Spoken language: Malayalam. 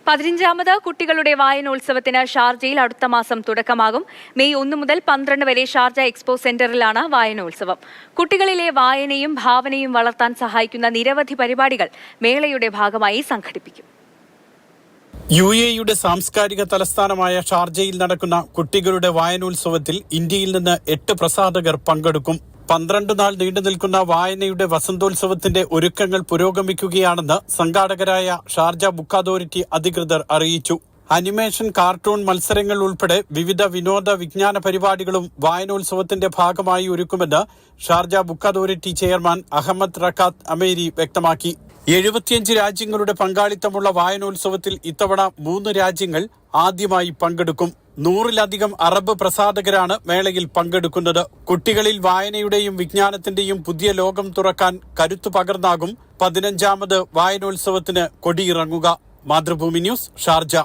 15ാമത് കുട്ടികളുടെ വായനോത്സവത്തിന് ഷാർജയിൽ അടുത്ത മാസം തുടക്കമാകും. മെയ് 1 മുതൽ 12 വരെ ഷാർജ എക്സ്പോ സെന്ററിലാണ് വായനോത്സവം. കുട്ടികളിലെ വായനയും ഭാവനയും വളർത്താൻ സഹായിക്കുന്ന നിരവധി പരിപാടികൾ മേളയുടെ ഭാഗമായി സംഘടിപ്പിക്കും. UAEയുടെ സാംസ്കാരിക തലസ്ഥാനമായ ഷാർജയിൽ നടക്കുന്ന കുട്ടികളുടെ വായനോത്സവത്തിൽ ഇന്ത്യയിൽ നിന്ന് 8 പ്രസാധകർ പങ്കെടുക്കും. 12 നാൾ നീണ്ടു നിൽക്കുന്ന വായനയുടെ വസന്തോത്സവത്തിന്റെ ഒരുക്കങ്ങൾ പുരോഗമിക്കുകയാണെന്ന് സംഘാടകരായ ഷാർജ ബുക്ക് അതോറിറ്റി അധികൃതർ അറിയിച്ചു. അനിമേഷൻ, കാർട്ടൂൺ മത്സരങ്ങൾ ഉൾപ്പെടെ വിവിധ വിനോദ വിജ്ഞാന പരിപാടികളും വായനോത്സവത്തിന്റെ ഭാഗമായി ഒരുക്കുമെന്ന് Sharjah book authority chairman Ahmed Rakkad Ameri വ്യക്തമാക്കി. 75 രാജ്യങ്ങളുടെ പങ്കാളിത്തമുള്ള വായനോത്സവത്തിൽ ഇത്തവണ 3 രാജ്യങ്ങൾ ആദ്യമായി പങ്കെടുക്കും. 100-ലധികം അറബ് പ്രസാധകരാണ് മേളയിൽ പങ്കെടുക്കുന്നത്. കുട്ടികളിൽ വായനയുടെയും വിജ്ഞാനത്തിന്റെയും പുതിയ ലോകം തുറക്കാൻ കരുത്തു പകർന്നാകും 15ാമത് വായനോത്സവത്തിന് കൊടിയിറങ്ങുക. Mathrubhumi news, Sharjah.